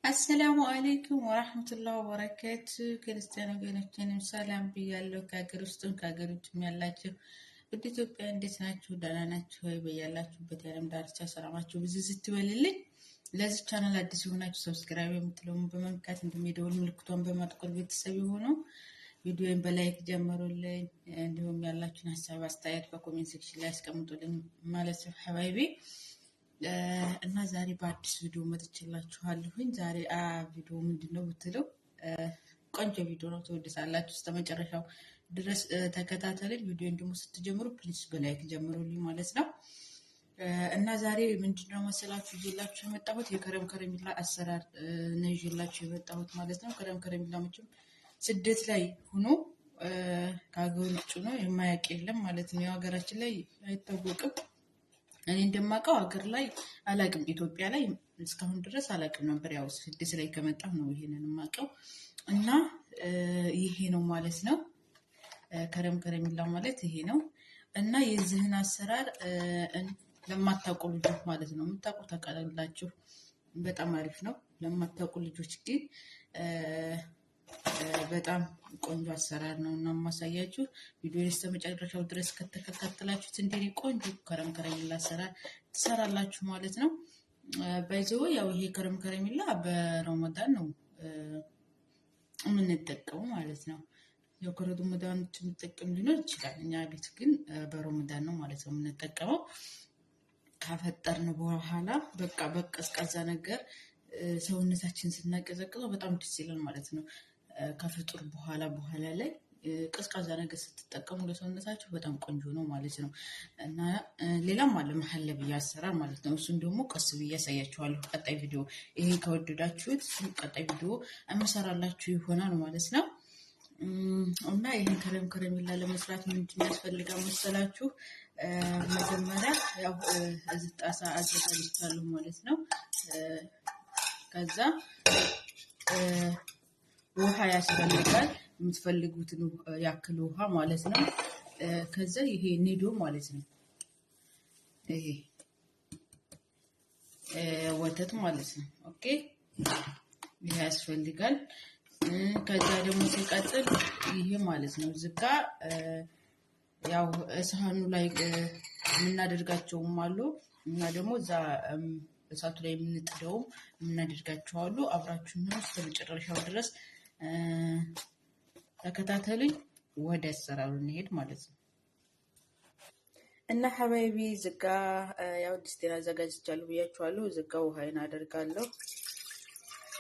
አሰላሙ አለይኩም ወራህመቱላሂ ወበረካቱ። ክርስቲያን ወገኖቼንም ሰላም ብያለሁ። ከሀገር ውስጥም ከሀገር ውጭም ያላችሁ ውድ ኢትዮጵያ እንዴት ናችሁ? ደህና ናችሁ ወይ? በያላችሁበት የዓለም ዳርቻ ሰላማችሁ ብዙ ስትበልልኝ። ለዚህ ቻናል አዲስ የሆናችሁ ሰብስክራይብ የምትለውን በመንካት እንደሚደውል ምልክቷን በማጥቆር ቤተሰብ የሆኑ ቪዲዮን በላይክ ጀምሩልኝ። እንዲሁም ያላችሁን ሀሳብ አስተያየት በኮሜንት ሴክሽን ላይ አስቀምጡልኝ ማለት ነው ሐባይቢ። እና ዛሬ በአዲስ ቪዲዮ መጥቼላችኋለሁኝ። ዛሬ ቪዲዮ ምንድነው ብትለው ቆንጆ ቪዲዮ ነው፣ ትወዱታላችሁ። እስከ መጨረሻው ድረስ ተከታተሉኝ። ቪዲዮን ደግሞ ስትጀምሩ ፕሊዝ በላይክ ጀምሩልኝ ማለት ነው። እና ዛሬ ምንድነው መሰላችሁ ይዤላችሁ የመጣሁት የከረም ከረሚላ አሰራር ነው ይዤላችሁ የመጣሁት ማለት ነው። ከረም ከረሚላ መቼም ስደት ላይ ሆኖ ከሀገር ውጭ ነው የማያውቅ የለም ማለት ነው። የሀገራችን ላይ አይታወቅም። እኔ እንደማውቀው ሀገር ላይ አላቅም፣ ኢትዮጵያ ላይ እስካሁን ድረስ አላቅም ነበር። ያው ስድስት ላይ ከመጣሁ ነው ይሄንን የማውቀው። እና ይሄ ነው ማለት ነው። ከረም ከረሚላ ማለት ይሄ ነው። እና የዚህን አሰራር ለማታውቁ ልጆች ማለት ነው፣ የምታውቁ ታውቃላችሁ፣ በጣም አሪፍ ነው። ለማታውቁ ልጆች ግን በጣም ቆንጆ አሰራር ነው እና ማሳያችሁ። ቪዲዮውን እስከ መጨረሻው ድረስ ከተከታተላችሁት እንደኔ ቆንጆ ከረም ከረሚላ አሰራር ትሰራላችሁ ማለት ነው። ባይዘው ያው ይሄ ከረም ከረሚላ በረመዳን ነው የምንጠቀመው ማለት ነው። ያው ከረመዳን የምንጠቀም ሊኖር ይችላል፣ እኛ ቤት ግን በረመዳን ነው ማለት ነው የምንጠቀመው። ካፈጠርን በኋላ በቃ በቀዝቃዛ ነገር ሰውነታችን ስናቀዘቅዘው በጣም ደስ ይላል ማለት ነው። ከፍጡር በኋላ ላይ ቀዝቃዛ ነገር ስትጠቀሙ ለሰውነታችሁ በጣም ቆንጆ ነው ማለት ነው። እና ሌላም አለ መሐለብያ አሰራር ማለት ነው። እሱን ደግሞ ቀስ ብዬ ያሳያችኋለሁ ቀጣይ ቪዲዮ። ይሄ ከወደዳችሁት ቀጣይ ቪዲዮ እመሰራላችሁ ይሆናል ማለት ነው። እና ይሄን ከረም ከረሚላ ለመስራት ምንድን ያስፈልጋል መሰላችሁ? መጀመሪያ ያው እዚህ ጣሳ አዘጋጅቻለሁ ማለት ነው። ከዛ ውሃ ያስፈልጋል፣ የምትፈልጉትን ያክል ውሃ ማለት ነው። ከዛ ይሄ ኒዶ ማለት ነው፣ ይሄ ወተት ማለት ነው። ኦኬ፣ ይሄ ያስፈልጋል። ከዛ ደግሞ ሲቀጥል ይሄ ማለት ነው። ዝጋ ያው ሳህኑ ላይ የምናደርጋቸውም አሉ እና ደግሞ እዛ እሳቱ ላይ የምንጥደውም የምናደርጋቸው አሉ። አብራችሁን ነው እስከ መጨረሻው ድረስ ተከታተሉኝ። ወደ አሰራሩ እንሄድ ማለት ነው። እና ሐባይቢ ዝጋ ያው ድስቴን አዘጋጅቻለሁ ብያችኋለሁ። ዝጋ ውሃዬን አደርጋለሁ፣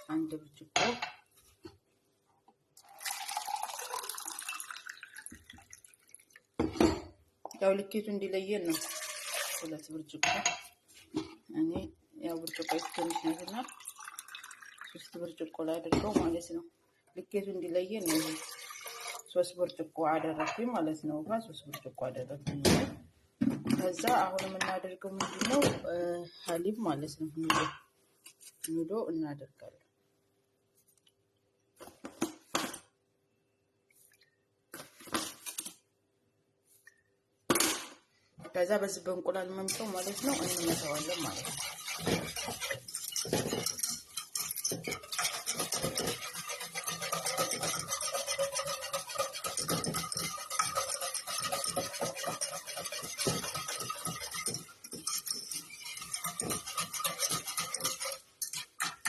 አንድ ብርጭቆ። ያው ልኬቱ እንዲለየን ነው 2 ብርጭቆ። እኔ ያው ብርጭቆ ትንሽ ነውና 3 ብርጭቆ ላይ አድርገው ማለት ነው። ልኬቱ እንዲለየን ነው 3 ብርጭቆ አደረኩኝ ማለት ነው። 3 ብርጭቆ አደረኩኝ። ከዛ አሁን የምናደርገው ምንድነው ሐሊብ ማለት ነው። ኒዶ እናደርጋለን። ከዛ በዚህ በእንቁላል መምጫው ማለት ነው እንመታዋለን ማለት ነው።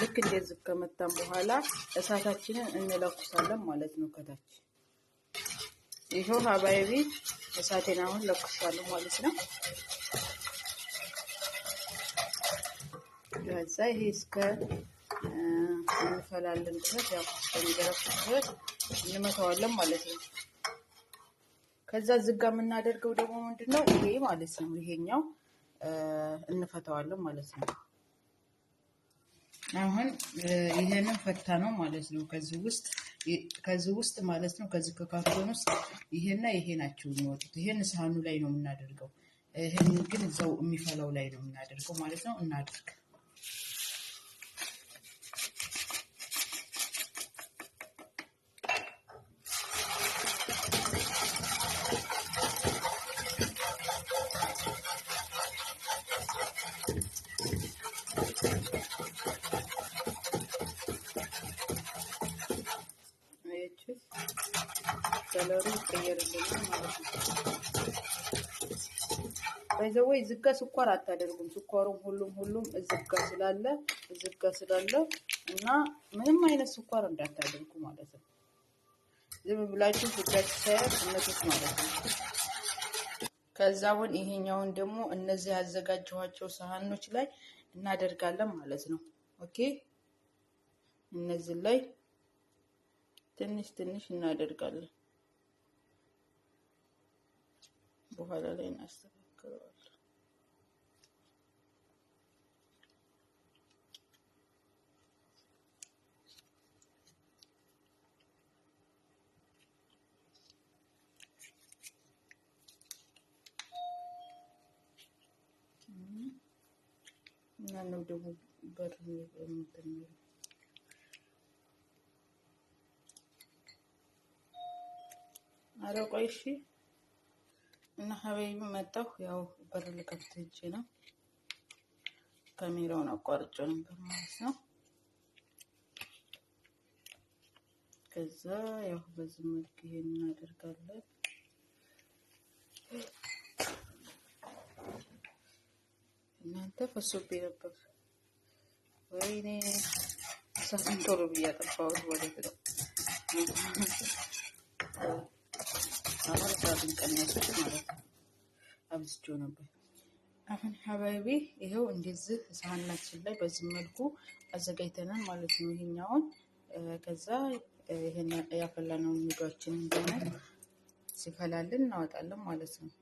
ልክ እንደዚህ ከመታን በኋላ እሳታችንን እንለኩሳለን ማለት ነው ከታች። ይሄው ሐባይቢ እሳቴን አሁን ለኩሻለሁ ማለት ነው። ከዛ ይሄ እስከ እንፈላለን ድረስ ያው እስከሚገረፍ ድረስ እንመታዋለን ማለት ነው። ከዛ ዝጋ የምናደርገው ደግሞ ምንድነው ይሄ ማለት ነው። ይሄኛው እንፈታዋለን ማለት ነው። አሁን ይሄንን ፈታ ነው ማለት ነው። ከዚህ ውስጥ ማለት ነው፣ ከዚህ ከካርቶን ውስጥ ይሄና ይሄ ናቸው የሚወጡት። ይሄን ሳህኑ ላይ ነው የምናደርገው፣ ይሄን ግን እዛው የሚፈላው ላይ ነው የምናደርገው ማለት ነው። እናድርግ። አያችሁ ከለሩ ይቀየርልናል ማለት ነው። በዘወይ ዝጋ ስኳር አታደርጉም። ስኳሩም ሁሉም ዝጋ ስላለ እና ምንም አይነት ስኳር እንዳታደርጉ ማለት ነው። ዝም ብላችሁ ዝጋችሁ ሳይሆን እነሱት ማለት ነው። ከዛውን ይሄኛውን ደግሞ እነዚህ ያዘጋጀኋቸው ሳህኖች ላይ እናደርጋለን ማለት ነው። ኦኬ እነዚህ ላይ ትንሽ እናደርጋለን። በኋላ ላይ እናስተካክለዋለን። እና ነው ደግሞ በር እንትን አረ ቆይ እሺ። እና ሀበይብ መጣሁ። ያው በር ልከፍት ሄጄ ነው ካሜራውን አቋርጬ ነበር ማለት ነው። ከዛ ያው በዚህ መልክ ይሄን እናደርጋለን። እናንተ ፈሶብኝ ነበር። ወይኔ ሳህን ቶሎ ብዬ አጠፋሁት ወዴት ነው። አሁን ሳህን ቀነስኩት ማለት ነው። አብዝቼው ነበር። አሁን ሀባይቢ ይሄው እንደዚህ ሳህናችን ላይ በዚህ መልኩ አዘጋጅተናል ማለት ነው። ይሄኛውን ከዛ ይሄን ያፈላነውን ምግባችንን ደግሞ ሲፈላልን እናወጣለን ማለት ነው።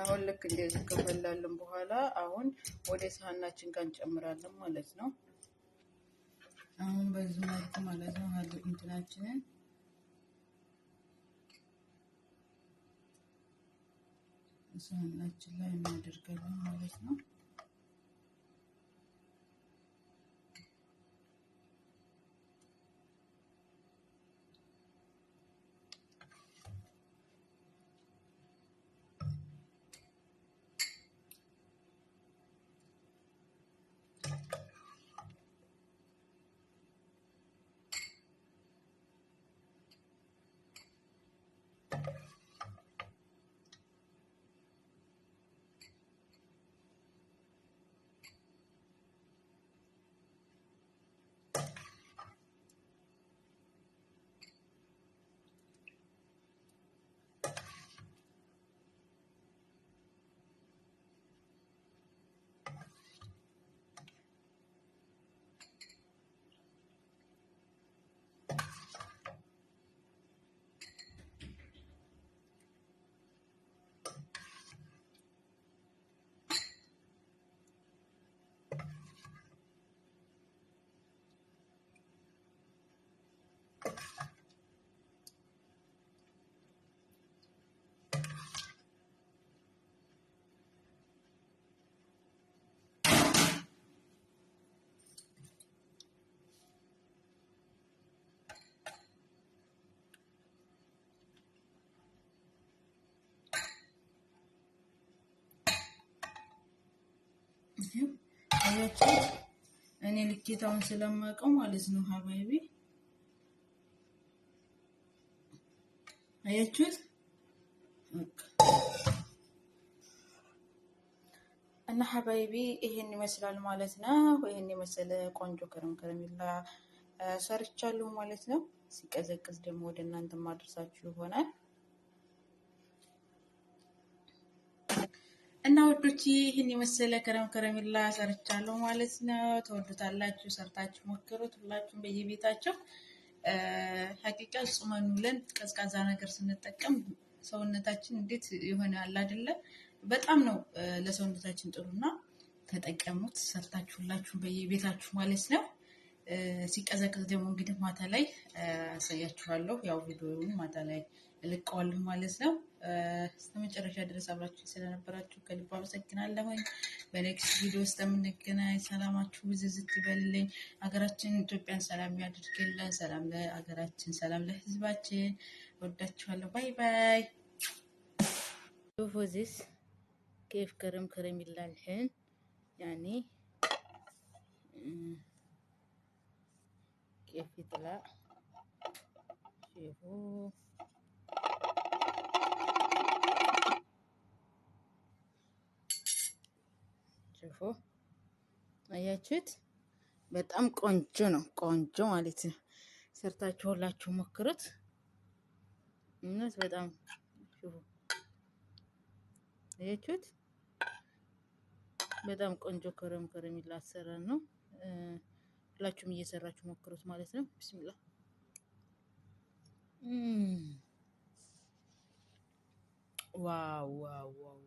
አሁን ልክ እንደዚህ ከፈላልን በኋላ አሁን ወደ ሳህናችን ጋር እንጨምራለን ማለት ነው። አሁን በዚህ መልኩ ማለት ነው እንትናችንን ሳህናችን ላይ እናደርጋለን ማለት ነው። አያችሁት? እኔ ልኬታውን ስለማውቀው ማለት ነው ሀባይቢ አያችሁት? እና ሀባይቢ ይሄን ይመስላል ማለት ነው። ይሄን የመሰለ ቆንጆ ከረሜላ ሰርቻለሁ ማለት ነው። ሲቀዘቅዝ ደግሞ ወደ እናንተ ማድረሳችሁ ይሆናል። እና ወዶች ይህን የመሰለ ከረሜላ ሰርቻለሁ ማለት ነው። ተወዱታላችሁ፣ ሰርታችሁ ሞክሩት ሁላችሁም በየቤታቸው። ሀቂቃ ጾመን ውለን ቀዝቃዛ ነገር ስንጠቀም ሰውነታችን እንዴት ይሆናል አይደለ? በጣም ነው ለሰውነታችን ጥሩና ተጠቀሙት፣ ሰርታችሁ ሁላችሁም በየቤታችሁ ማለት ነው። ሲቀዘቅዝ ደግሞ እንግዲህ ማታ ላይ አሳያችኋለሁ። ያው ቪዲዮውን ማታ ላይ እለቀዋለሁ ማለት ነው። እስከ መጨረሻ ድረስ አብራችሁ ስለነበራችሁ ከልብ አመሰግናለሁኝ። በኔክስት ቪዲዮ ውስጥ የምንገናኝ። ሰላማችሁ ብዝዝት ይበልልኝ። ሀገራችን ኢትዮጵያን ሰላም ያድርግልን። ሰላም ለሀገራችን፣ ሰላም ለሕዝባችን። ወዳችኋለሁ። ባይ ባይ። شوفوا زيس كيف كرم كرم الله الحين يعني كيف يطلع. شوفوا شوفوا አያችሁት? በጣም ቆንጆ ነው። ቆንጆ ማለት ነው። ሰርታችሁ ሁላችሁ ሞክሩት። እውነት በጣም ሹፉ። አያችሁት? በጣም ቆንጆ ከረም ከረሚላ አሰራር ነው። ሁላችሁም እየሰራችሁ ሞክሩት ማለት ነው። ቢስሚላ ዋው ዋው ዋው